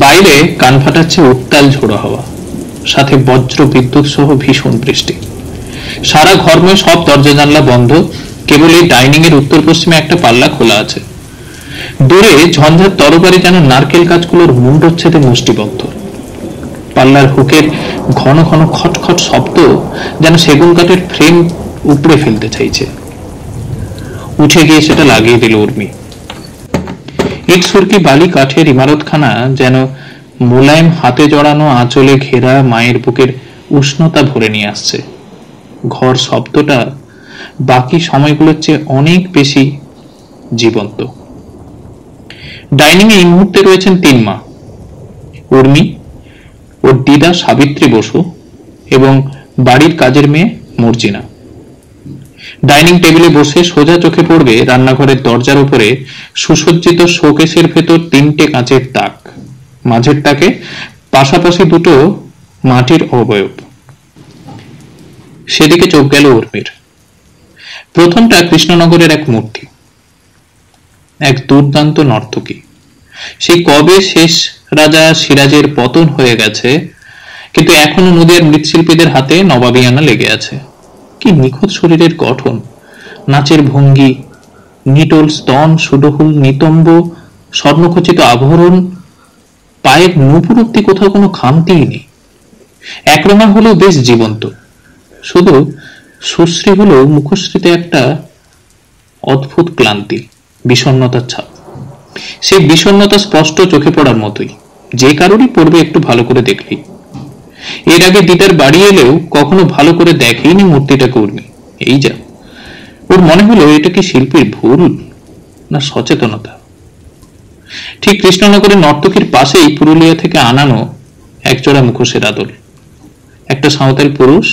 বাইরে কান ফাটাচ্ছে উত্তাল ঝোড়ো হাওয়া, সাথে বজ্র বিদ্যুৎ সহ ভীষণ বৃষ্টি। সারা ঘরময় সব দরজা জানলা বন্ধ, কেবল এই ডাইনিং এর উত্তর পশ্চিমে একটা পাল্লা খোলা আছে। দূরে ঝঞ্ঝার তরবারি যেন নারকেল গাছগুলোর মুন্ডচ্ছেদে মুষ্টিবদ্ধ। পাল্লার হুকের ঘন ঘন খটখট শব্দ যেন সেগুন কাঠের ফ্রেম উপড়ে ফেলতে চাইছে। উঠে গিয়ে সেটা লাগিয়ে দিল উর্মি। ইট সুরকি বালি কাঠের ইমারতখানা যেন মোলায়েম হাতে জড়ানো আঁচলে ঘেরা মায়ের বুকের উষ্ণতা ভরে নিয়ে আসছে। ঘর শব্দটা বাকি সময়গুলোর চেয়ে অনেক বেশি জীবন্ত। ডাইনিং এ এই মুহূর্তে রয়েছেন 3 মা, উর্মি, ওর দিদা সাবিত্রী বসু এবং বাড়ির কাজের মেয়ে মর্জিনা। ডাইনিং টেবিলে বসে সোজা চোখে পড়বে রান্নাঘরের দরজার উপরে সুসজ্জিত শোকেসের ভেতর 3টে কাঁচের তাক, মাঝের তাকে পাশাপাশি 2টো মাটির অবয়ব। সেদিকে চোখ গেল উর্মির। প্রথমটা কৃষ্ণনগরের এক মূর্তি, এক দুর্দান্ত নর্তকী। সেই কবে শেষ রাজা সিরাজের পতন হয়ে গেছে, কিন্তু এখনো নদিয়ার মৃৎশিল্পীদের হাতে নবাবিয়ানা লেগে আছে। কি নিখুঁত শরীরের গঠন, নাচের ভঙ্গি, নিটোল স্তন, সুডহুল নিতম্ব, স্বর্ণখচিত আভরণ, পায়ের নুপুর অব্দি কোথাও কোনো খামতিই নেই। একরঙা হলেও বেশ জীবন্ত, শুধু সুশ্রী হলেও মুখশ্রীতে একটা অদ্ভুত ক্লান্তি, বিষণ্ণতার ছাপ। সেই বিষণ্ণতা স্পষ্ট চোখে পড়ার মতোই, যে কারোরই পড়বে একটু ভালো করে দেখলেই। এর আগে দিদার বাড়ি এলেও কখনো ভালো করে দেখেইনি মূর্তিটাকে উর্মি। এই যা, ওর মনে হলো এটা কি শিল্পীর ভুল না সচেতনতা। ঠিক কৃষ্ণনগরের নর্তকীর পাশেই পুরুলিয়া থেকে আনানো একজোড়া মুখোশের আদল, একটা সাঁওতাল পুরুষ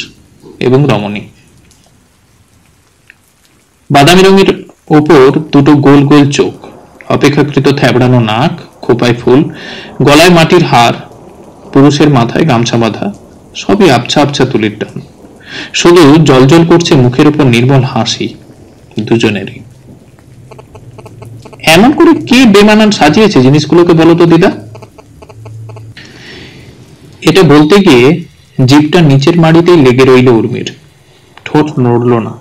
এবং রমণী। বাদামি রঙের ওপর 2টো গোল গোল চোখ, অপেক্ষাকৃত থ্যাবড়ানো নাক, খোপায় ফুল, গলায় মাটির হার, পুরুষের মাথায় গামছা বাঁধা, সবই আবছা আবছা তুলির টান। শুধু জলজল করছে মুখের উপর নির্মল হাসি দুজনেরই। এমন করে কে বেমানান সাজিয়েছে জিনিসগুলোকে বলো তো দিদা? এটা বলতে গিয়ে জিভটা নিচের মাড়িতেই লেগে রইল উর্মির। ঠোঁট নড়ল না।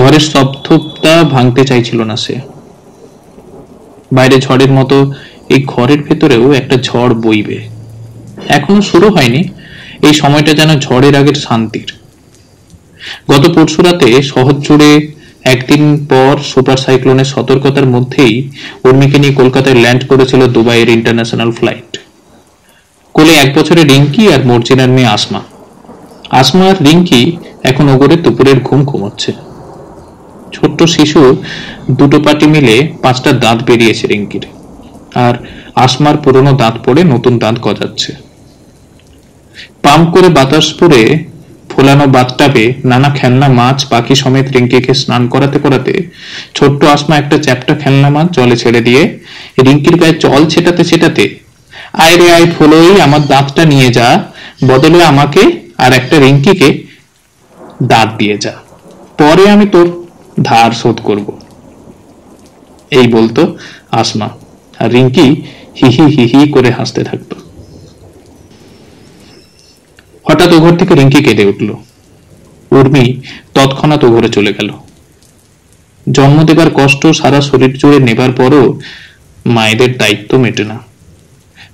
ঘরের স্তব্ধতা ভাঙতে চাইছিল না সে। বাইরে ঝড়ের মতো এই ঘরের ভেতরেও একটা ঝড় বইবে। এখনো শুরু হয়নি, এই সময়টা যেন ঝড়ের আগের শান্তির। গত পরশু রাতে শহর জুড়ে একদিন পর সুপার সাইক্লোনের সতর্কতার মধ্যেই উর্মিকে নিয়ে কলকাতায় ল্যান্ড করেছিল দুবাইয়ের ইন্টারন্যাশনাল ফ্লাইট। কোলে 1 বছরের রিঙ্কি আর মর্জিনার মেয়ে আসমা। আসমা আর রিঙ্কি এখন ওগরে দুপুরের ঘুম ঘুমোচ্ছে। ছোট্ট শিশু 2টো পাটি মিলে 5টা দাঁত বেরিয়েছে রিঙ্কির, আর আসমার পুরনো দাঁত পড়ে নতুন দাঁত গজাচ্ছে। পাম্প করে বাতাস পরে ফোলানো বাথটাবে নানা খেলনা মাছ পাখি সমেত রিঙ্কিকে স্নান করাতে করাতে ছোট্ট আসমা একটা চ্যাপ্টা খেলনা মাছ জলে ছেড়ে দিয়ে রিঙ্কির গায়ে জল ছেটাতে ছেটাতে, আয় রে আয় ফলই, আমার দাঁতটা নিয়ে যা, বদলে আমাকে আর একটা রিঙ্কিকে দাঁত দিয়ে যা, পরে আমি তোর ধার শোধ করব, এই বলতো আসমা, আর রিঙ্কি হিহি হিহি করে হাসতে থাকতো। হঠাৎ ও ঘর থেকে রিঙ্কি কেঁদে উঠল। উর্মি তৎক্ষণাৎ ও ঘরে চলে গেল। জন্ম দেবার কষ্ট সারা শরীর জুড়ে নেবার পরও মায়েদের দায়িত্ব মেটে না,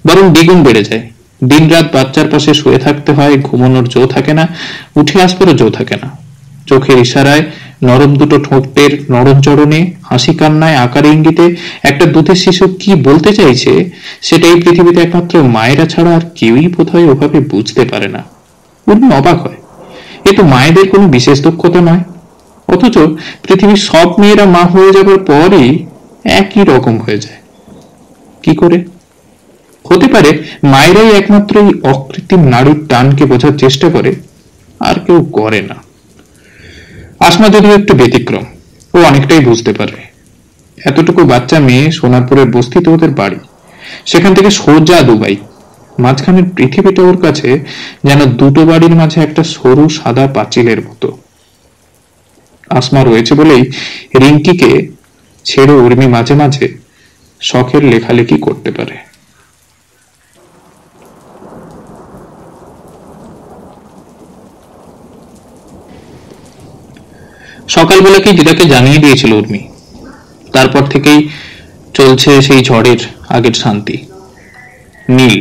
বরং দ্বিগুণ বেড়ে যায়। দিন রাত বাচ্চার পাশে শুয়ে থাকতে হয়, ঘুমানোর জো থাকে না, উঠে আসবারও জো থাকে না। চোখের ইশারায়, নরম 2টো ঠোঁটের নরমচরণে, হাসি কান্নায়, আকারে ইঙ্গিতে একটা দুধের শিশু কি বলতে চাইছে সেটা এই পৃথিবীতে একমাত্র মায়েরা ছাড়া আর কেউই বোধহয় ওভাবে বুঝতে পারে না। উর্মি অবাক হয়, এ তো মায়েদের কোনো বিশেষ দক্ষতা নয়, অথচ পৃথিবীর সব মেয়েরা মা হয়ে যাবার পরই একই রকম হয়ে যায়। কি করে হতে পারে? মায়েরাই একমাত্র এই অকৃত্রিম নাড়ির টানকে বোঝার চেষ্টা করে, আর কেউ করে না। আসমা যদিও একটু ব্যতিক্রম, ও অনেকটাই বুঝতে পারবে। এতটুকু বাচ্চা মেয়ে, সোনারপুরের বস্তিতে ওদের বাড়ি, সেখান থেকে সোজা দুবাই। মাঝখানের পৃথিবীটা ওর কাছে যেন 2টো বাড়ির মাঝে একটা সরু সাদা পাঁচিলের মতো। আসমা রয়েছে বলেই রিঙ্কিকে ছেড়ে উর্মি মাঝে মাঝে শখের লেখালেখি করতে পারে। সকালবেলাকেই দিদাকে জানিয়ে দিয়েছিল উর্মি। তারপর থেকেই চলছে সেই ঝড়ের আগের শান্তি। নীল,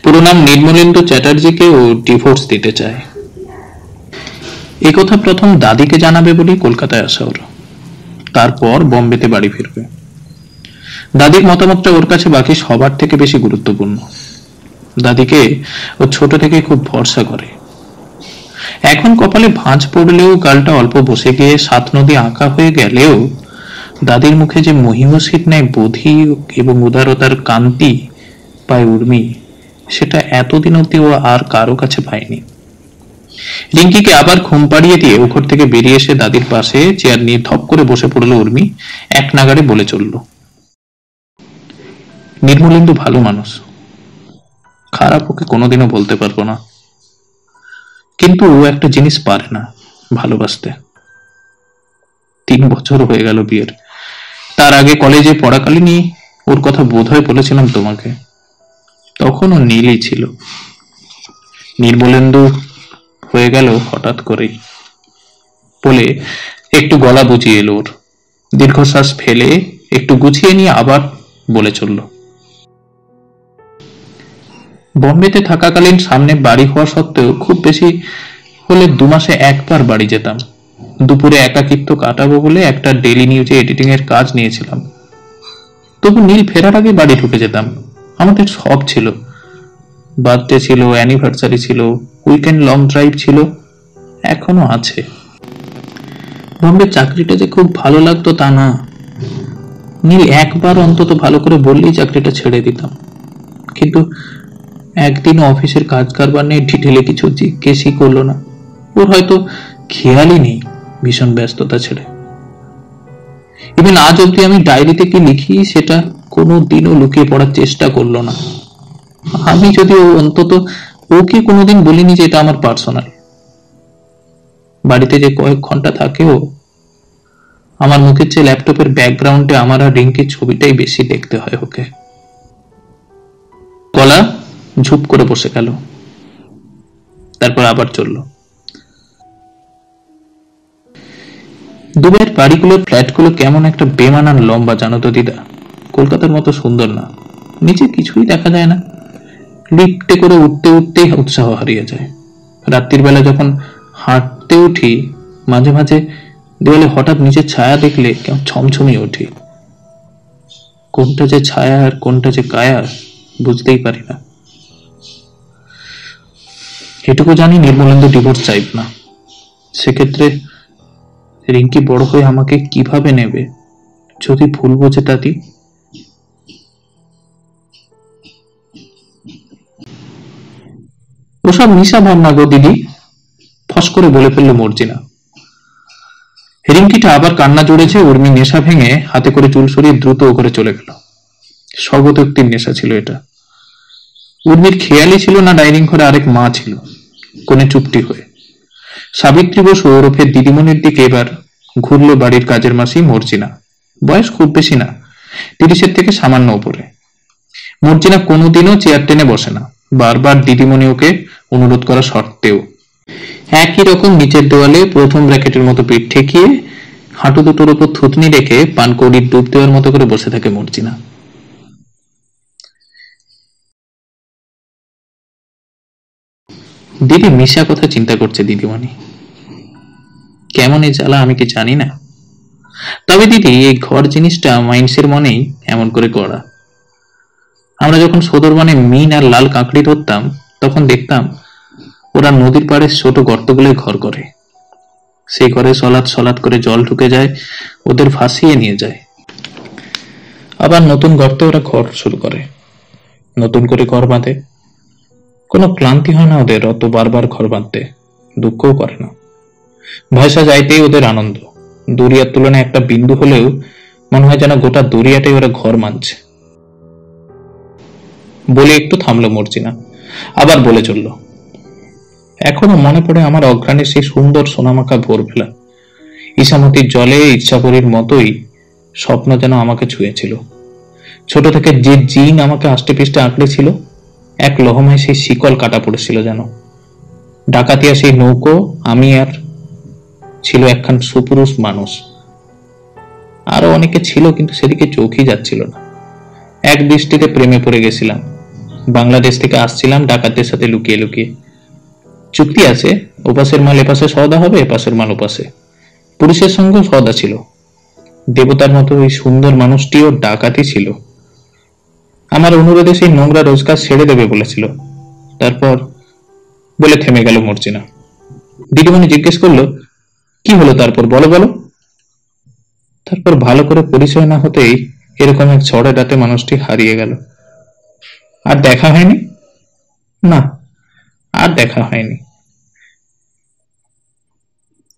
পুরো নাম নির্মলেন্দু চ্যাটার্জিকে ও ডিভোর্স দিতে চায়। এই কথা প্রথম দাদিকে জানাবে বলেই কলকাতায় আসা ওর, তারপর বম্বেতে বাড়ি ফিরবে। দাদির মতামতটা ওর কাছে বাকি সবার থেকে বেশি গুরুত্বপূর্ণ। দাদিকে ও ছোট থেকে খুব ভরসা করে। এখন কপালে ভাঁজ পড়লেও গালটা অল্প বসে গিয়ে 7 নদী আঁকা হয়ে গেলেও দাদির মুখে যে মহিমসির ন্যায় বোধি এবং উদারতার কান্তি পায় উর্মি, সেটা এতদিন অব্দি ও আর কারো কাছে পায়নি। রিঙ্কিকে আবার ঘুম পাড়িয়ে দিয়ে ও ঘর থেকে বেরিয়ে এসে দাদির পাশে চেয়ার নিয়ে ধপ করে বসে পড়লো উর্মি। এক নাগাড়ে বলে চলল, নির্মলেন্দু ভালো মানুষ, খারাপ ওকে কোনোদিনও বলতে পারবো না, কিন্তু ও একটা জিনিস পারে না, ভালোবাসতে। 3 বছর হয়ে গেল বিয়ের। তার আগে কলেজে পড়াকালীনই ওর কথা বোধহয় বলেছিলাম তোমাকে, তখন ও নীলই ছিল। নির্মলেন্দু হয়ে গেল হঠাৎ করেই বলে একটু গলা বুঝিয়ে এলো ওর। দীর্ঘশ্বাস ফেলে একটু গুছিয়ে নিয়ে আবার বলে চলল, বম্বেতে থাকাকালীন সামনে বাড়ি হওয়া সত্ত্বেও খুব বেশি হলে 2 মাসে একবার বাড়ি যেতাম। দুপুরে একাকিত্ব কাটাবো বলে একটা ডেইলি নিউজে এডিটিং এর কাজ নিয়েছিলাম। তবু নীল ফেরার আগে বাড়ি ঢুকে যেতাম। আমাদের সব ছিল, বার্থডে ছিল, অ্যানিভার্সারি ছিল, উইকেন্ড লং ড্রাইভ ছিল, এখনো আছে। বম্বে চাকরিটা যে খুব ভালো লাগতো তা না। নীল একবার অন্তত ভালো করে বললেই চাকরিটা ছেড়ে দিতাম, কিন্তু একদিনও অফিসের কাজ কারবার নিয়ে ডিটেলে কিছু জিজ্ঞেসই করলো না। ওর হয়তো খেয়ালই নেই ভীষণ ব্যস্ততা ছেড়ে। ইভেন আজ অব্দি আমি ডায়েরিতে কি লিখি সেটা কোনো দিনও লুকিয়ে পড়ার চেষ্টা করলো না। আমি যদিও অন্তত ওকে কোনোদিন বলিনি যে এটা আমার পার্সোনাল। বাড়িতে যে কয়েক ঘন্টা থাকেও আমার মুখের চেয়ে ল্যাপটপের ব্যাকগ্রাউন্ডে আমার আর রিঙ্কির ছবিটাই বেশি দেখতে হয় ওকে। গলা ঝুপ করে বসে গেল, তারপর আবার চলল। দুবাইয়ের বাড়িগুলোর ফ্ল্যাটগুলো কেমন একটা বেমানান লম্বা, জানো তো দিদা। কলকাতার মতো সুন্দর না, নিচে কিছুই দেখা যায় না। লিফটে করে উঠতে উঠতেই উৎসাহ হারিয়ে যায়। রাত্রির বেলা যখন হাঁটতে উঠি, মাঝে মাঝে দেওয়ালে হঠাৎ নিচের ছায়া দেখলে কেমন ছমছমিয়ে উঠি। কোনটা যে ছায়া আর কোনটা যে কায়া বুঝতেই পারি না। এটুকু জানি নির্মলেন্দু ডিভোর্স চাইব না। সেক্ষেত্রে রিঙ্কি বড় হয়ে আমাকে কিভাবে নেবে যদি ভুল বোঝে তাতি। ওসব নিশা ভাবনা গো দিদি, ফস করে বলে ফেললো মর্জিনা। রিঙ্কিটা আবার কান্না জড়েছে। উর্মি নেশা ভেঙে হাতে করে চুল সরিয়ে দ্রুত করে চলে গেল। সর্বতক্তির নেশা ছিল এটা। উর্মির খেয়ালই ছিল না ডাইনিং ঘরে আরেক মা ছিল, কোণে চুপটি হয়ে। সাবিত্রী বসু ওরফে দিদিমণির দিকে এবার ঘুরলো বাড়ির কাজের মাসি মর্জিনা। বয়স খুব বেশি না, 30-এর থেকে সামান্য উপরে। মর্জিনা কোনোদিনও চেয়ার টেনে বসে না, বারবার দিদিমণি ওকে অনুরোধ করা সত্ত্বেও। একই রকম নিচের দেওয়ালে প্রথম ব্র্যাকেটের মতো পিঠ ঠেকিয়ে হাঁটু দুটোর উপর থুতনি রেখে পানকৌড়ির ডুব দেওয়ার মতো করে বসে থাকে মর্জিনা। দিদি মিশা কথা চিন্তা করছে দিদিমণি। কেমন এই জ্বালা আমি কি জানি না। তবে দিদি, এই ঘর জিনিসটা মাইন্সের মনেই এমন করে করা। আমরা যখন সদরবনে মিন আর লাল কাঁকড়ি ধরতাম তখন দেখতাম ওরা নদীর পাড়ে ছোট গর্তগুলোয় ঘর করে। সেই ঘরে সলাৎ সলাৎ করে জল ঢুকে যায়, ওদের ভাসিয়ে নিয়ে যায়। আবার নতুন গর্তে ওরা ঘর শুরু করে, নতুন করে ঘর বাঁধে। কোনো ক্লান্তি হয় না ওদের অত বারবার ঘর বাঁধতে, দুঃখও করে না। ভাষা যাইতেই ওদের আনন্দ। দরিয়ার তুলনায় একটা বিন্দু হলেও মনে হয় যেন গোটা দরিয়াটাই ওরা ঘর মানছে। বলে একটু থামলো মর্জিনা, আবার বলে চলল, এখনো মনে পড়ে আমার অঘ্রাণের সেই সুন্দর সোনামাখা ভোরবেলা। ইসামতির জলে ইচ্ছাপুরীর মতোই স্বপ্ন যেন আমাকে ছুঁয়েছিল। ছোট থেকে যে জিন আমাকে আষ্টে পিষ্টে আঁকড়েছিল, এক লহমায় সেই শিকল কাটা পড়েছিল যেন। ডাকাতিয়া সেই নৌকো, আমি আর ছিল একখান সুপুরুষ মানুষ। আরো অনেকে ছিল, কিন্তু সেদিকে চোখই যাচ্ছিল না। এক দৃষ্টিতে প্রেমে পড়ে গেছিলাম। বাংলাদেশ থেকে আসছিলাম ডাকাতদের সাথে লুকিয়ে লুকিয়ে। চুক্তি আছে, ওপাশের মাল এপাশে সওদা হবে, এপাশের মাল ওপাশে। পুরুষের সঙ্গে সওদা ছিল। দেবতার মতো ওই সুন্দর মানুষটিও ডাকাতই ছিল। আমার অনুরোধে সেই নোংরা রোজগার ছেড়ে দেবে বলেছিল। তারপর বলে থেমে গেল মর্জিনা। দিদিমণি জিজ্ঞেস করলো, কি হলো তারপর, বলো বলো। তারপর ভালো করে পরিচয় না হতেই এরকম এক ঝড়ে রাতে মানুষটি হারিয়ে গেল। আর দেখা হয়নি? না, আর দেখা হয়নি।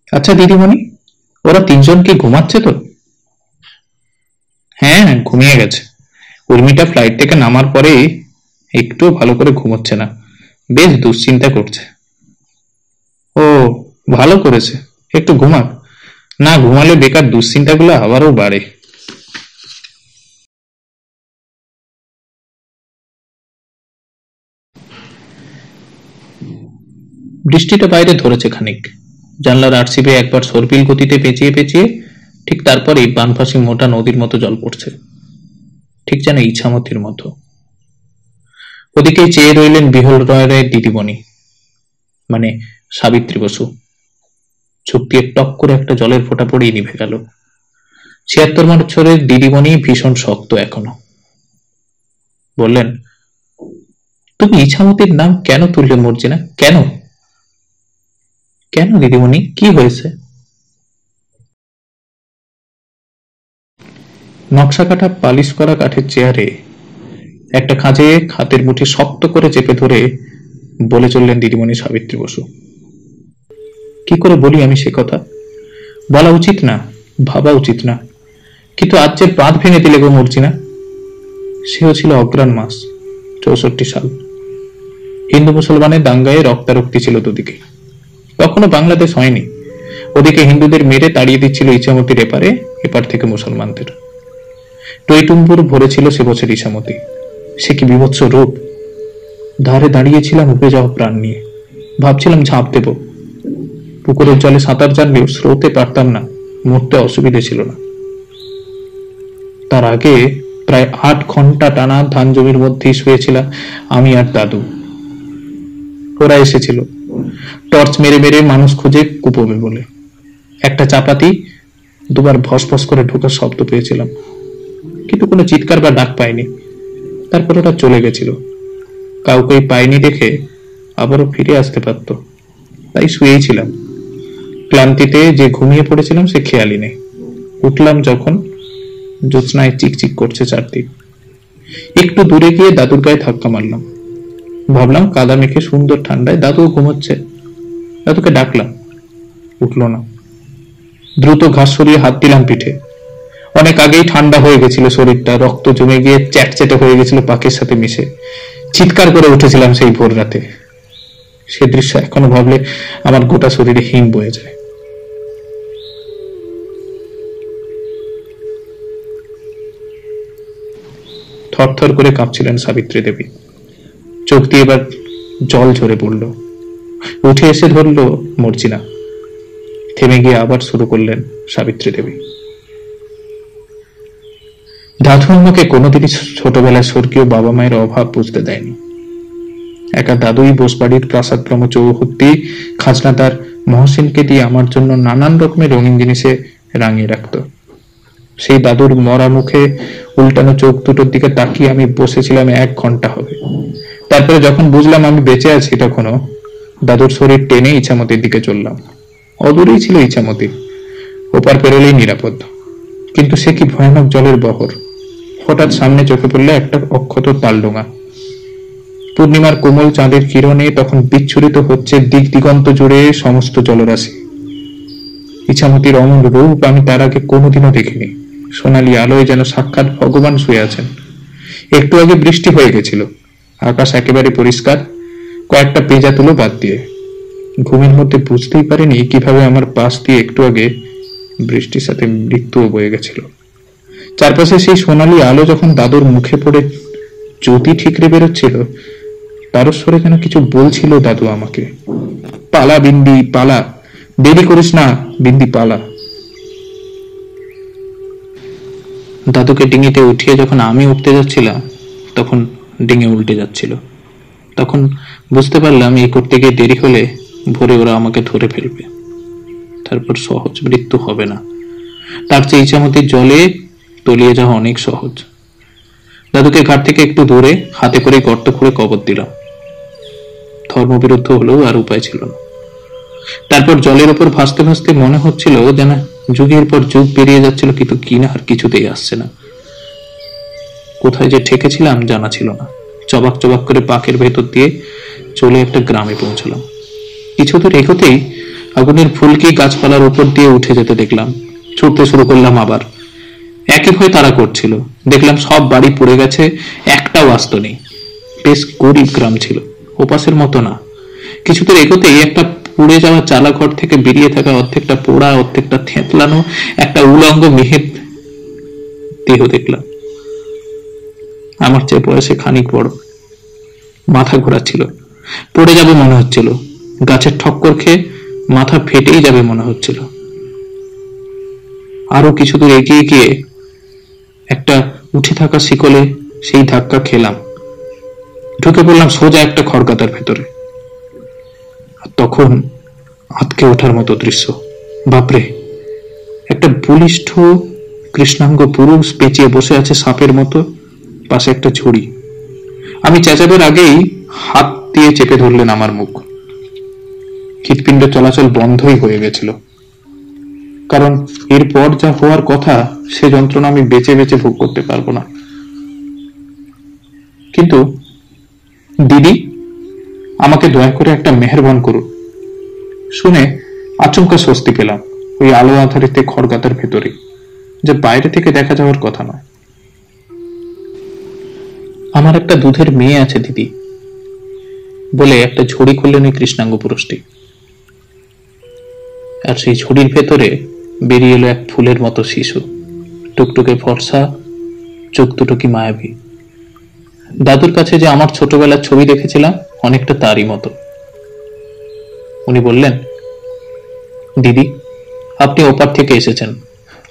আচ্ছা দিদিমণি, ওরা তিনজন কি ঘুমাচ্ছে তো? হ্যাঁ, ঘুমিয়ে গেছে। উর্মিটা ফ্লাইট থেকে নামার পরেই একটু ভালো করে ঘুমোচ্ছে না, বেশ দুশ্চিন্তা করছে। ও, ভালো করেছে, একটু ঘুমাক। না ঘুমালে বেকার দুশ্চিন্তাগুলো আবারও বাড়ে। বৃষ্টিটা বাইরে ধরেছে খানিক। জানলার আরসিপে একবার সর্পিল গতিতে পেঁচিয়ে পেঁচিয়ে, ঠিক তারপরেই বানভাসী মোটা নদীর মতো জল পড়ছে, ঠিক যেন ইছামতির মতো। ওদিকেই চেয়ে রইলেন বিহল রায়ের দিদিমণি, মানে সাবিত্রী বসু। চোখ দিয়ে টক করে একটা জলের ফোঁটা পড়েই নিভে গেল। ৭৬ বছরের দিদিমণি ভীষণ শক্ত এখনো। বললেন, তুমি ইছামতির নাম কেন তুললে মর্জিনা, কেন? কেন দিদিমণি, কি হয়েছে? নকশা কাটা পালিশ করা কাঠের চেয়ারে একটা খাঁজে হাতের মুঠি শক্ত করে চেপে ধরে বলে চললেন দিদিমণি সাবিত্রী বসু। কি করে বলি আমি সে কথা? বলা উচিত না, ভাবা উচিত না, কিন্তু আজ যে বাঁধ ভেঙে দিলে গো মর্জিনা। সেও ছিল অগ্রাণ মাস, ৬৪ সাল। হিন্দু মুসলমানের দাঙ্গায় রক্তারক্তি ছিল দুদিকে। তখনও বাংলাদেশ হয়নি। ওদিকে হিন্দুদের মেরে তাড়িয়ে দিচ্ছিল ইছামতির এপারে, এপার থেকে মুসলমানদের। টইটুম্বুর ভরেছিল সে বছর ইছামতি। সে কি বিভৎস রূপ! ধারে দাঁড়িয়েছিলাম উপে যাওয়া প্রাণ নিয়ে। ভাবছিলাম ঝাঁপ দেব। পুকুরের জলে সাঁতার জানলেও স্রোতে পারতাম না, মরতে অসুবিধে ছিল না। তার আগে প্রায় ৮ ঘন্টা টানা ধান জমির মধ্যেই শুয়েছিলাম আমি আর দাদু। ওরা এসেছিল টর্চ মেরে মেরে মানুষ খুঁজে কুপোবে বলে। একটা চাপাতি দুবার ভস ভস করে ঢোকার শব্দ পেয়েছিলাম, কিন্তু কোনো চিৎকার বা ডাক পাইনি। তারপর ওরা চলে গেছিল। কাউকে পাইনি দেখে আবারও ফিরে আসতে পারত, তাই শুয়েই ছিলাম। ক্লান্তিতে যে ঘুমিয়ে পড়েছিলাম সে খেয়ালই নেই। উঠলাম যখন, জ্যোৎস্নায় চিকচিক করছে চারদিক। একটু দূরে গিয়ে দাদুর গায়ে ধাক্কা মারলাম। ভাবলাম কাদা মেখে সুন্দর ঠান্ডায় দাদু ঘুমোচ্ছে। দাদুকে ডাকলাম, উঠলো না। দ্রুত ঘাস সরিয়ে হাত দিলাম পিঠে। অনেক আগেই ঠান্ডা হয়ে গেছিল শরীরটা, রক্ত জমে গিয়ে চ্যাটচ্যাটে হয়ে গেছিল পাখির সাথে মিশে। চিৎকার করে উঠেছিলাম সেই ভোর রাতে। সে দৃশ্য এখনো ভাবলে আমার গোটা শরীরে হিম বয়ে যায়। থরথর করে কাঁপছিলেন সাবিত্রী দেবী। চোখ দিয়ে এবার জল ঝরে পড়ল। উঠে এসে ধরল মর্জিনা। থেমে গিয়ে আবার শুরু করলেন সাবিত্রী দেবী। দাদু আমাকে কোনোদিনই ছোটবেলায় স্বর্গীয় বাবা মায়ের অভাব বুঝতে দেয়নি। একা দাদুই বোসবাড়ির প্রাসাদক্রম চৌহদ্দি খাজনাদার মহসিনকে দিয়ে আমার জন্য নানান রকমের রঙিন জিনিসে রাঙিয়ে রাখত। সেই দাদুর মরা মুখে উল্টানো চোখ দুটোর দিকে তাকিয়ে আমি বসেছিলাম ১ ঘন্টা হবে। তারপরে যখন বুঝলাম আমি বেঁচে আছি, তখনও দাদুর শরীর টেনে ইছামতির দিকে চললাম। অদূরেই ছিল ইছামতি, ওপার পেরোলেই নিরাপদ। কিন্তু সে কি ভয়ানক জলের বহর! হঠাৎ সামনে চোখে পড়লে একটা অক্ষত তালডোঙা। পূর্ণিমার কোমল চাঁদের কিরণে তখন বিচ্ছুরিত হচ্ছে দিক দিগন্ত জুড়ে সমস্ত জলরাশি। ইছামতির অমল রূপ আমি তার আগে কোনোদিনও দেখিনি। সোনালী আলোয় যেন সাক্ষাৎ ভগবান শুয়ে আছেন। একটু আগে বৃষ্টি হয়ে গেছিল, আকাশ একেবারে পরিষ্কার, কয়েকটা পেঁজা তুলো বাদ দিয়ে। ঘুমের মধ্যে বুঝতেই পারিনি কিভাবে আমার পাশ দিয়ে একটু আগে বৃষ্টির সাথে মৃত্যুও বয়ে গেছিল। চারপাশে সেই সোনালী আলো যখন দাদুর মুখে পড়ে জ্যোতি ঠিকরে বেরোচ্ছিল, তারস্বরে যেন কিছু বলছিল দাদু আমাকে, পালা বিন্দি পালা, দেরি করিস না, বিন্দি পালা। দাদুকে ডিঙিতে উঠিয়ে যখন আমি উঠতে যাচ্ছিলাম তখন ডিঙে উল্টে যাচ্ছিল। তখন বুঝতে পারলাম এই করতে গিয়ে দেরি হলে ভোরে ওরা আমাকে ধরে ফেলবে, তারপর সহজ মৃত্যু হবে না, তার চেয়ে ইচ্ছামতির জলে তলিয়ে যাওয়া অনেক সহজ। দাদুকে ঘাট থেকে একটু দূরে হাতে করে গর্ত খুঁড়ে কবর দিলাম। ধর্মবিরুদ্ধ হলেও আর উপায় ছিল না। তারপর জলের উপর ভাসতে ভাসতে মনে হচ্ছিল যেন যুগের পর যুগ পেরিয়ে যাচ্ছিল, কিন্তু কিনা আর কিছুতেই আসছে না। কোথায় যে ঠেকেছিলাম জানা ছিল না। চবাক চবাক করে পাকের ভেতর দিয়ে চলে একটা গ্রামে পৌঁছলাম। কিছু দূর এগোতেই আগুনের ফুলকি গাছপালার উপর দিয়ে উঠে যেতে দেখলাম। ছুটতে শুরু করলাম আবার। একই ভয় তারা করছিল। দেখলাম সব বাড়ি পুড়ে গেছে, একটাও আস্ত নেই। বেশ গরিব গ্রাম ছিল, ওপাশের মতো না। কিছু দূর এগোতেই একটা পুড়ে যাওয়া চালা ঘর থেকে বেরিয়ে থাকা অর্ধেকটা পোড়া অর্ধেকটা থেঁতলানো একটা উলঙ্গ মেহের দেহ দেখলাম। আমার চেয়ে বয়সে খানিক বড়, মাথা ঘোরাচ্ছিল, পড়ে যাবে মনে হচ্ছিল। গাছের ঠক্কর খেয়ে মাথা ফেটেই যাবে মনে হচ্ছিল। আরো কিছু দূর এগিয়ে গিয়ে একটা উঠে থাকা শিকলে সেই ধাক্কা খেলাম। ঢুকে পড়লাম সোজা একটা খড়কাতার ভেতরে। তখন আটকে ওঠার মতো দৃশ্য। বাপরে, একটা বলিষ্ঠ কৃষ্ণাঙ্গ পুরুষ পেঁচিয়ে বসে আছে সাপের মতো, পাশে একটা ঝুড়ি। আমি চেঁচাবের আগেই হাত দিয়ে চেপে ধরলেন আমার মুখ। হৃৎপিণ্ড চলাচল বন্ধই হয়ে গেছিল, কারণ এরপর যা হওয়ার কথা সে যন্ত্রণা আমি বেঁচে বেঁচে ভোগ করতে পারবো না। কিন্তু দিদি, আমাকে দয়া করে একটা মেহেরবান করুন। শুনে আচমকা স্বস্তি পেলাম। ওই আলো আধারিতে খড়গাতার ভেতরে, যে বাইরে থেকে দেখা যাওয়ার কথা নয়। আমার একটা দুধের মেয়ে আছে দিদি, বলে একটা ঝুড়ি খুললেন ওই কৃষ্ণাঙ্গ পুরুষটি। আর সেই ঝুড়ির ভেতরে বেরিয়ে এলো এক ফুলের মতো শিশু, টুকটুকে ফর্সা, চোখ দুটো কি মায়াবী। দাদুর কাছে যে আমার ছোটবেলার ছবি দেখেছিলাম অনেকটা তারই মতো। উনি বললেন, দিদি, আপনি ওপার থেকে এসেছেন,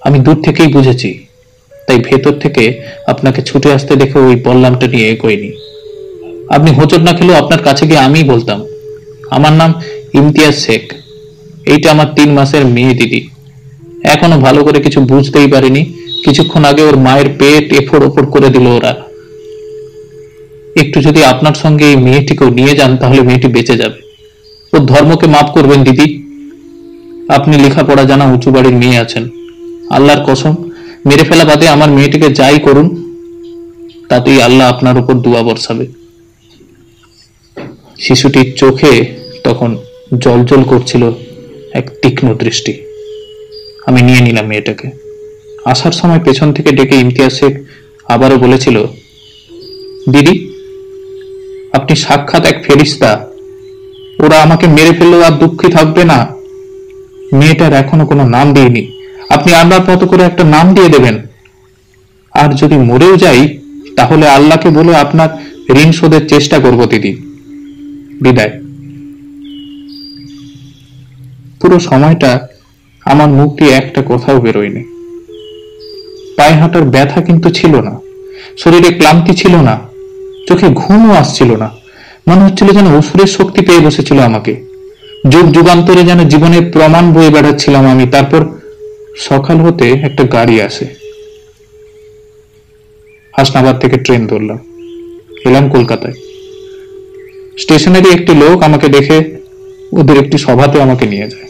আমি দূর থেকেই বুঝেছি, তাই ভেতর থেকে আপনাকে ছুটে আসতে দেখে ওই বললামটা নিয়ে এগোয়নি। আপনি হোঁচট না খেলেও আপনার কাছে গিয়ে আমিই বলতাম, আমার নাম ইমতিয়াজ শেখ, এইটা আমার 3 মাসের মেয়ে দিদি। এখনো ভালো করে কিছু বুঝতেই পারিনি। কিছুক্ষণ আগে ওর মায়ের পেট এফোড় ওপড় করে দিল ওরা। একটু যদি আপনার সঙ্গে এই মেয়েটিকেও নিয়ে যান তাহলে মেয়েটি বেঁচে যাবে। ওর ধর্মকে মাফ করবেন দিদি। আপনি লেখাপড়া জানা উঁচু বাড়ির মেয়ে আছেন। আল্লাহর কসম, মেরে ফেলা বাদে আমার মেয়েটিকে যাই করুন তাতেই আল্লাহ আপনার উপর দুয়া বর্ষাবে। শিশুটির চোখে তখন জলজল করছিল এক তীক্ষ্ণ দৃষ্টি। আমি নিয়ে নিলাম মেয়েটাকে। আসার সময় পেছন থেকে ডেকে ইমতিয়াজ শেখ আবারও বলেছিল, দিদি, আপনি সাক্ষাৎ এক ফেরেশতা। ওরা আমাকে মেরে ফেললেও আর দুঃখে থাকবে না। মেয়েটার এখনো কোনো নাম দিইনি, আপনি আল্লাহর মতো করে একটা নাম দিয়ে দেবেন। আর যদি মরেও যাই তাহলে আল্লাহকে বলে আপনার ঋণ শোধের চেষ্টা করব দিদি। বিদায়। পুরো সময়টা আমার মুখ দিয়ে একটা কথাও বেরোয়নি। পায়ে হাঁটার ব্যথা কিন্তু ছিল না, শরীরে ক্লান্তি ছিল না, চোখে ঘুমও আসছিল না। মনে হচ্ছিল যেন অসুরের শক্তি পেয়ে বসেছিল আমাকে। যুগ যুগান্তরে যেন জীবনের প্রমাণ বয়ে বেড়াচ্ছিলাম আমি। তারপর সকাল হতে একটা গাড়ি আসে। হাসনাবাদ থেকে ট্রেন ধরলাম, এলাম কলকাতায়। স্টেশনেরই একটি লোক আমাকে দেখে ওদের একটি সভাতে আমাকে নিয়ে যায়।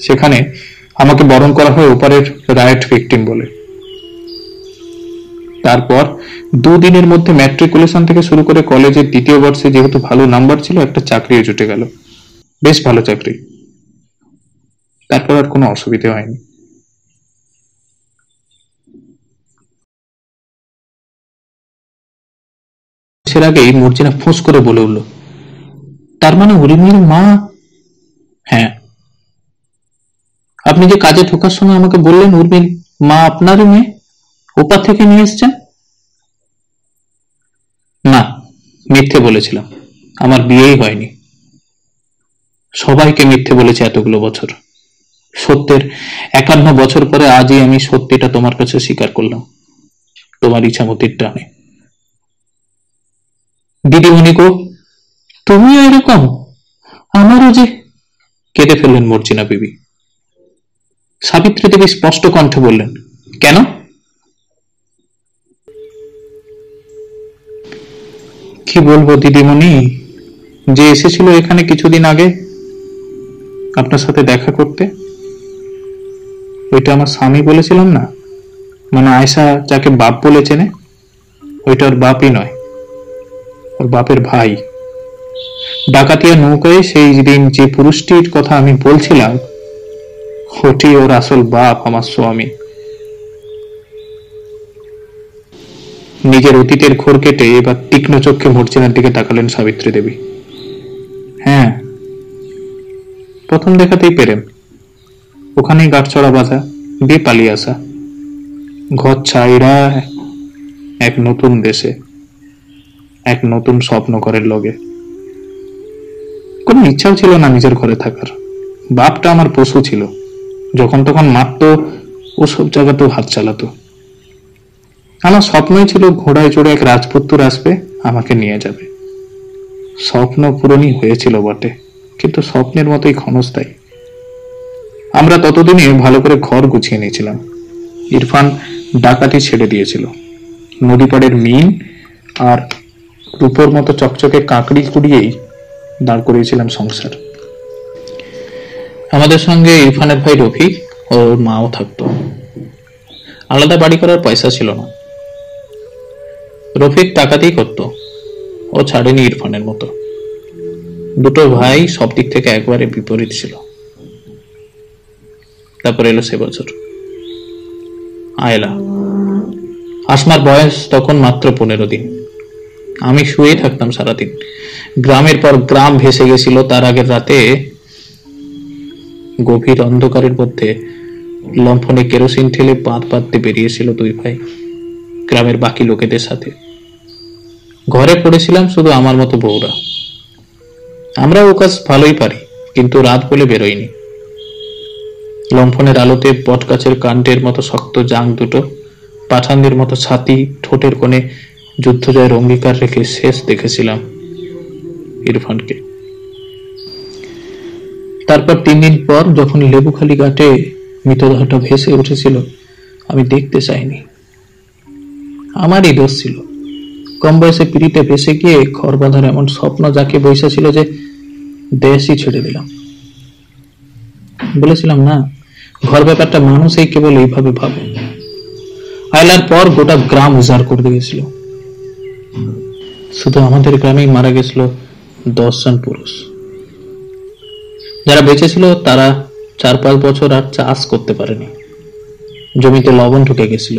সেখানে আমাকে বরণ করা হয় ওপারের রায়ট ভিকটিম বলে। তারপর 2 দিনের মধ্যে ম্যাট্রিকুলেশন থেকে শুরু করে কলেজের 2য় বর্ষে যেহেতু ভালো নাম্বার ছিল, একটা চাকরিও জুটে গেল, বেশ ভালো চাকরি। তারপর আর কোনো অসুবিধা হয়নি। সের আগেই মর্জিনা ফোঁস করে বলে উঠল, তার মানে উর্মির মা? হ্যাঁ। আপনি যে কাজে ঢোকার সময় আমাকে বললেন উর্মির মা আপনারই মেয়ে, ওপার থেকে নিয়ে এসছেন। না, মিথ্যে বলেছিলাম, আমার বিয়েই হয়নি। সবাইকে মিথ্যে বলেছে এতগুলো বছর। সত্যের 51 বছর পরে আজই আমি সত্যিটা তোমার কাছে স্বীকার করলাম, তোমার ইচ্ছামতির টানে। দিদিমণি গো, তুমিও এরকম? আমারও যে, কেঁদে ফেললেন মর্জিনা বিবি। সাবিত্রী দেবী স্পষ্ট কণ্ঠে বললেন, কেন? কি বলবো দিদিমণি, যে এসেছিল এখানে কিছুদিন আগে আপনার সাথে দেখা করতে, ওইটা আমার স্বামী বলেছিলাম না, মানে আয়সা যাকে বাপ বলে চেনে, ওইটা ওর বাপই নয়, ওর বাপের ভাই। ডাকাতিয়া নৌকায় সেই দিন যে পুরুষটির কথা আমি বলছিলাম, ওটি ওর আসল বাপ, আমার স্বামী। নিজের অতীতের ঘোর কেটে এবার তীক্ষ্ণ চক্ষে মর্জিনার দিকে তাকালেন সাবিত্রী দেবী। হ্যাঁ, প্রথম দেখাতেই পেরেন, ওখানেই গাঁটছড়া বাঁধা, দিয়ে পালিয়ে আসা, ঘর ছাইরা এক নতুন দেশে, এক নতুন স্বপ্ন ঘরের লগে। কোনো ইচ্ছাও ছিল না নিজের ঘরে থাকার। বাপটা আমার পশু ছিল, যখন তখন মারতো, ওসব জায়গাতেও হাত চালাতো। আমার স্বপ্নই ছিল ঘোড়ায় চড়ে এক রাজপুত্র আসবে, আমাকে নিয়ে যাবে। স্বপ্ন পূরণই হয়েছিল বটে, কিন্তু স্বপ্নের মতোই ক্ষণস্থায়ী। আমরা ততদিনে ভালো করে ঘর গুছিয়ে নিয়েছিলাম। ইরফান ডাকাতি ছেড়ে দিয়েছিল, নদী পাড়ের মিন আর রূপোর মতো চকচকে কাঁকড়ি কুড়িয়েই দাঁড় করিয়েছিলাম সংসার। আমাদের সঙ্গে ইরফানের ভাই রফিক, ওর মাও থাকতো। আলাদা বাড়ি করার পয়সা ছিল না। রফিক টাকাতেই করতো, ও ছাড়েনি ইরফানের মতো। দুটো ভাই সব দিক থেকে একবারে বিপরীত ছিল। তারপর এলো সে বছর আয়লা। আসমার বয়স তখন মাত্র 15 দিন। আমি শুয়ে থাকতাম সারাদিন। গ্রামের পর গ্রাম ভেসে গেছিল। তার আগের রাতে গভীর অন্ধকারের মধ্যে লম্ফনে কেরোসিন ঠেলে পাত পাততে বেরিয়েছিল দুই ভাই, গ্রামের বাকি লোকেদের সাথে। ঘরে পড়েছিলাম শুধু আমার মতো বউরা। আমরা ও কাজ ভালোই পারি, কিন্তু রাত বলে বেরোয়নি। লম্ফনের আলোতে বটগাছের কাণ্ডের মতো শক্ত জাং দুটো, পাঠানদের মতো ছাতি, ঠোঁটের কোণে যুদ্ধজয়ের অঙ্গীকার রেখে শেষ দেখেছিলাম ইরফানকে। তারপর 3 দিন পর যখন লেবুখালি ঘাটে মৃতদেহটা ভেসে উঠেছিল, আমি দেখতে চাইনি। আমারই দোষ ছিল। কম বয়সে পিড়িতে ভেসে গিয়ে ঘর বাঁধার এমন স্বপ্ন যাকে বসেছিল যে দেশই ছেড়ে দিলাম। বলেছিলাম না, ঘর ব্যাপারটা মানুষই কেবল এইভাবে ভাবে। আয়লার পর গোটা গ্রাম উজাড় করে দিয়েছিল। শুধু আমাদের গ্রামেই মারা গেছিল 10 জন পুরুষ। যারা বেঁচে ছিল তারা 4-5 বছর আর চাষ করতে পারেনি। জমিতে লবণ ঢুকে গেছিল।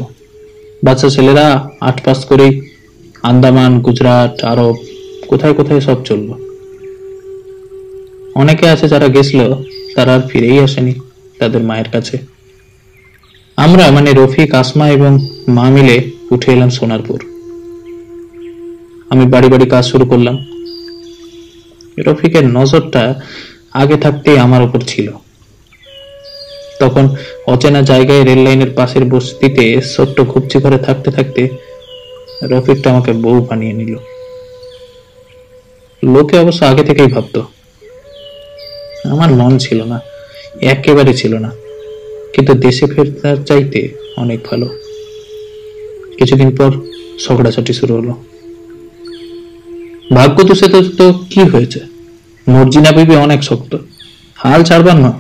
বাচ্চা ছেলেরা 8 পাস করেই আন্দামান, গুজরাট, আরব কোথায় কোথায় সব চলল। অনেকে আছে যারা গেছিল তারা আর ফিরেই আসেনি তাদের মায়ের কাছে। আমরা মানে রফিক, আসমা এবং মা মিলে উঠে এলাম সোনারপুর। আমি বাড়ি বাড়ি কাজ শুরু করলাম। রফিকের নজরটা আগে থাকতেই আমার উপর ছিল। তখন অচেনা জায়গায় রেল লাইনের পাশের বস্তিতে ছোট্ট ঘুপচি ঘরে থাকতে থাকতে রফিকটা আমাকে বউ বানিয়ে নিল। লোকে অবশ্য আগে থেকেই ভাবতো। আমার মন ছিল না, একেবারে ছিল না, কিন্তু দেশে ফেরার চাইতে অনেক ভালো। কিছুদিন পর ঝগড়াঝাটি শুরু হলো। ভাগ্য দোষে তো কি হয়েছে, মর্জিনা বিবি অনেক শক্ত, হাল ছাড়বার না।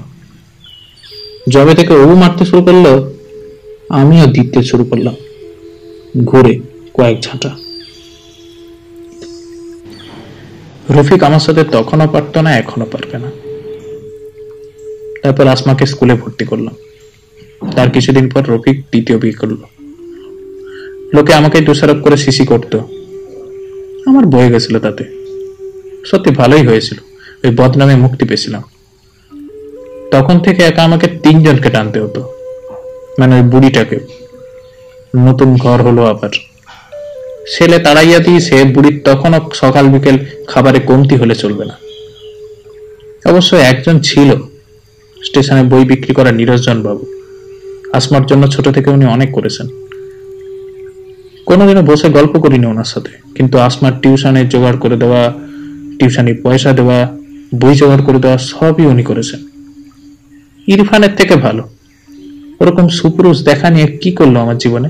জবে থেকে ও মারতে শুরু করলো, আমিও দিতে শুরু করলাম, ঘুরে কয়েক ঝাঁটা। রফিক আমার সাথে তখনও পারতো না, এখনো পারবে না। তারপর আসমাকে স্কুলে ভর্তি করলাম। তার কিছুদিন পর রফিক দ্বিতীয় বিয়ে করলো। লোকে আমাকে দোষারোপ করে সিসি করতো। আমার বয়ে গেছিল তাতে। সত্যি ভালোই হয়েছিল, ওই বদনামে মুক্তি পেয়েছিলাম। তখন থেকে একা আমাকে 3 জনকে টানতে হতো, মানে ওই বুড়িটাকে। নতুন ঘর হলো আবার, ছেলে তাড়াইয়া দিয়েছে। বুড়ির তখনও সকাল বিকেল খাবারে কমতি হলে চলবে না। অবশ্য একজন ছিল স্টেশনে বই বিক্রি করা নীরজন বাবু। আসমার জন্য ছোট থেকে উনি অনেক করেছেন। কোনোদিনও বসে গল্প করিনি ওনার সাথে, কিন্তু আসমার টিউশনের জোগাড় করে দেওয়া, টিউশনি পয়সা দেওয়া, বই জোগাড় করে দেওয়া সবই উনি করেছেন। ইরফানের থেকে ভালো। ওরকম সুপুরুষ দেখা নিয়ে কি করলো আমার জীবনে?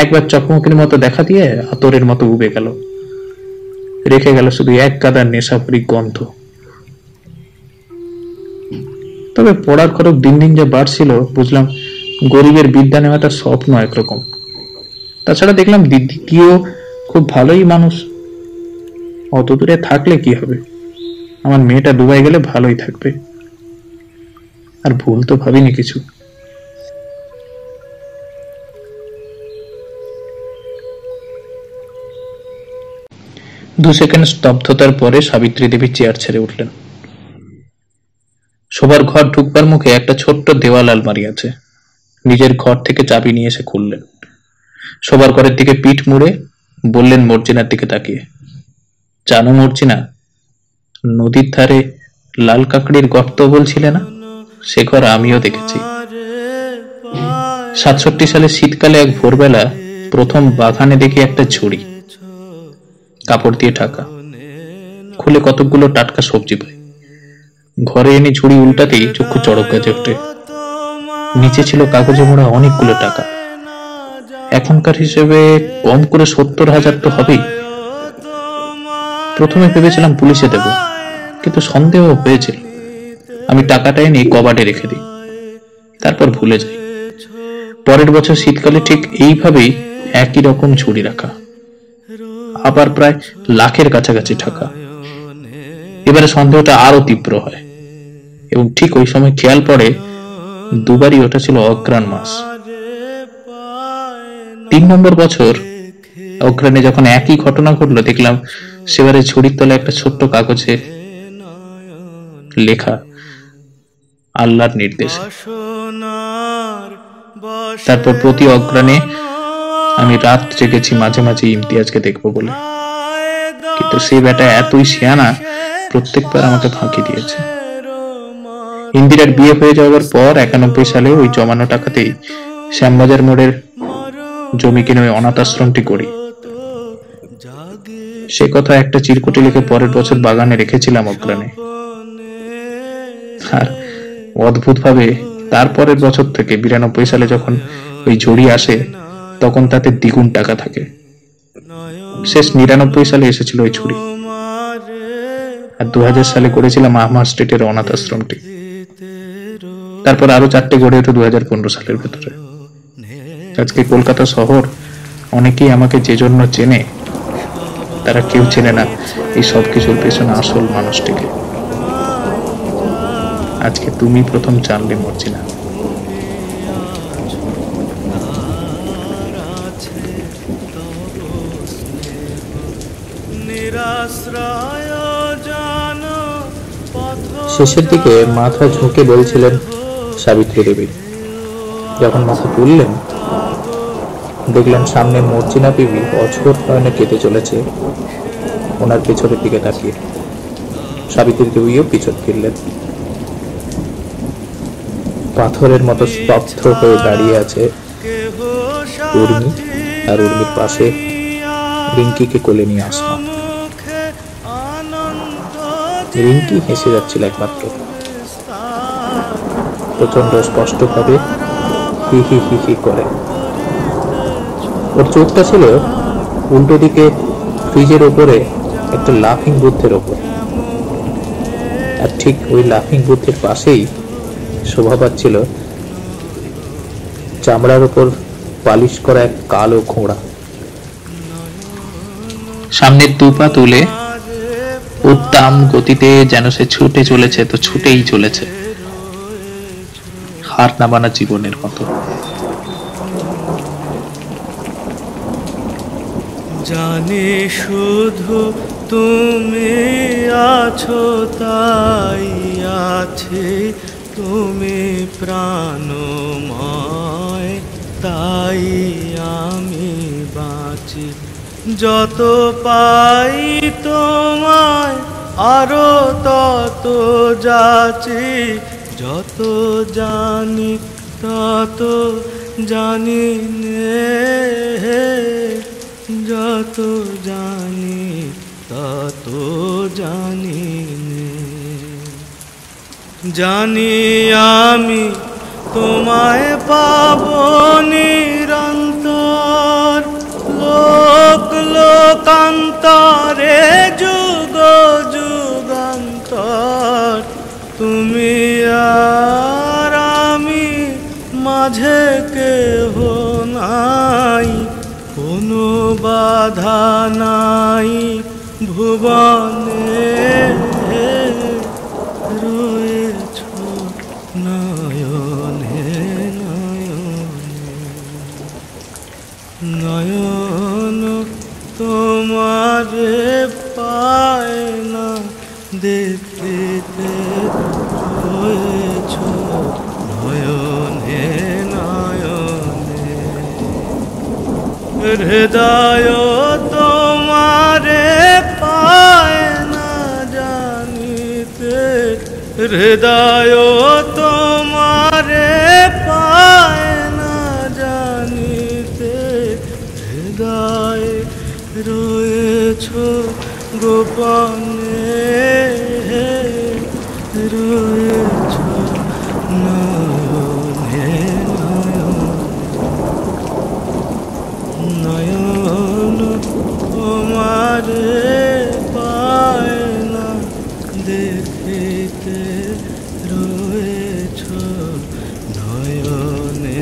একবার চকমকির মতো দেখা দিয়ে আতরের মতো উবে গেল, রেখে গেল শুধু এক গাদার নেশাপুরি গন্ধ। তবে পড়ার খরচ দিন দিন যা বাড়ছিল, বুঝলাম গরিবের বিদ্যা নেওয়াটা স্বপ্ন একরকম। তাছাড়া দেখলাম দিদিও খুব ভালোই মানুষ। অত দূরে থাকলে কি হবে, আমার মেয়েটা দুবাই গেলে ভালোই থাকবে। আর ভুল তো ভাবিনি কিছু। দু সেকেন্ড স্তব্ধতার পরে সাবিত্রী দেবী চেয়ার ছেড়ে উঠলেন। শোবার ঘর ঢুকবার মুখে একটা ছোট্ট দেওয়াল আলমারি আছে। নিজের ঘর থেকে চাবি নিয়ে এসে খুললেন। শোবার ঘরের দিকে পিঠ মুড়ে বললেন মর্জিনার দিকে তাকিয়ে, জানো মর্জিনা, নদীর ধারে লাল কাকড়ির গর্ত বলছিলে না, সে ঘর আমিও দেখেছি। 67 সালে শীতকালে এক ভোরবেলা প্রথম বাগানে দেখি একটা ঝুড়ি, কাপড় দিয়ে ঢাকা। খুলে কতকগুলো টাটকা সবজি পাই। ঘরে এনে ঝুড়ি উল্টাতেই চক্ষু চড়ক গাছে ওঠে। নিচে ছিল কাগজে মোড়া অনেকগুলো টাকা। এখনকার হিসেবে কম করে 70,000 তো হবেই। প্রথমে ভেবেছিলাম পুলিশে দেব, কিন্তু সন্দেহ হয়েছিল। আমি টাকাটা এনে কবাটে রেখে দিই, তারপর ভুলে যাই। পরের বছর শীতকালে ঠিক এইভাবেই একই রকম ঝুড়ি রাখা, আবার প্রায় লাখের কাছাকাছি টাকা। এবারে সন্দেহটা আরো তীব্র হয়, এবং ঠিক ওই সময় খেয়াল পড়ে দুবারই ওটা ছিল অঘ্রাণ মাস। 3 নম্বর বছর অঘ্রাণে যখন একই ঘটনা ঘটলো, দেখলাম সেবারে ঝুড়ির তলায় একটা ছোট্ট কাগজে লেখা আল্লাহর নির্দেশ। তারপর প্রতি অঘ্রাণে আমি রাত জেগেছি মাঝে মাঝে ইমতিয়াজকে দেখবো বলে, কিন্তু সে বেটা এতই শিয়ানা, প্রত্যেকবার আমাকে ফাঁকি দিয়েছে। ইন্দিরার বিয়ে হয়ে যাওয়ার পর 91 সালে ওই জমানো টাকাতেই শ্যামবাজার মোড়ের জমি কিনে ওই অনাথ আশ্রমটি করি। সে কথা একটা চিরকুটে লিখে পরের বছর বাগানে রেখেছিলাম অঘ্রাণে। আর অদ্ভুত ভাবে তারপরের বছর থেকে 92 সালে যখন ওই ঝুড়ি আসে, তখন তাতে দ্বিগুণ টাকা থাকে। শেষ 99 সালে এসেছিল ওই ঝুড়ি। আর 2000 সালে করেছিলাম আহমার স্ট্রিটের অনাথ আশ্রমটি। তারপর আরো 4টে গড়ে ওঠে 2015 সালের ভেতরে। আজকে কলকাতা শহর অনেকেই আমাকে যে জন্য চেনে, তারা কেউ চেনে না এই সব কিছুর পেছনে আসল মানুষটিকে। আজকে তুমি প্রথম জানলে মর্জিনা। শেষের দিকে মাথা ঝুঁকে বলছিলেন সাবিত্রী দেবী। যখন মাথা তুললেন, দেখলেন সামনে মর্জিনা বিবি অঝোর নয়নে কেঁদে চলেছে ওনার পেছনের দিকে তাকিয়ে। সাবিত্রী দেবীও পিছন ফিরলেন। পাথরের মতো স্তব্ধ হয়ে দাঁড়িয়ে আছে উর্মি, আর উর্মির পাশে রিঙ্কিকে কোলে নিয়ে আসমা। রিঙ্কি হেসে যাচ্ছিল একমাত্র, প্রচন্ড স্পষ্ট ভাবে হি হি হি হি করে। ওর চোখটা ছিল উল্টো দিকে ফ্রিজের ওপরে একটা লাফিং বুদ্ধের ওপর, আর ঠিক ওই লাফিং বুদ্ধের পাশেই শোভা পাচ্ছিল চামড়ার ওপর পালিশ করা এক কালো ঘোড়া। সামনের দুপা তুলে উত্তাম গতিতে যেন সে ছুটে চলেছে, তো ছুটেই চলেছে, হার না মানা জীবনের মতো। জানি শুধু তুমি আছো, তাই আছে তুমি প্রাণময়, তাই আমি বাঁচি। যত পাই তোমায় আরো তত যাচি, যত জানি তত জানি নে, যত জানি তত জানি নে। জানি আমি তোমায় পাবো নিরন্তর, লোক লোকান্তরে, যুগ যুগান্তর। তুমি আর আমি মাঝে কেহ নাই, কোনো বাধা নাই ভুবনে, রয়েছ নয়নে নয়নে। নয়ন তোমারে পায় না দেখিতে, রয়েছ নয়নে নয়নে। হৃদয় তোমারে পায় না জানিতে, হৃদয় তোমারে পায় না জানিতে। হৃদয় রয়েছ গোপনে, রয়েছ নয়নে নয়নে। নয়ন তোমারে পায় না দেখিতে, রয়েছ নয়নে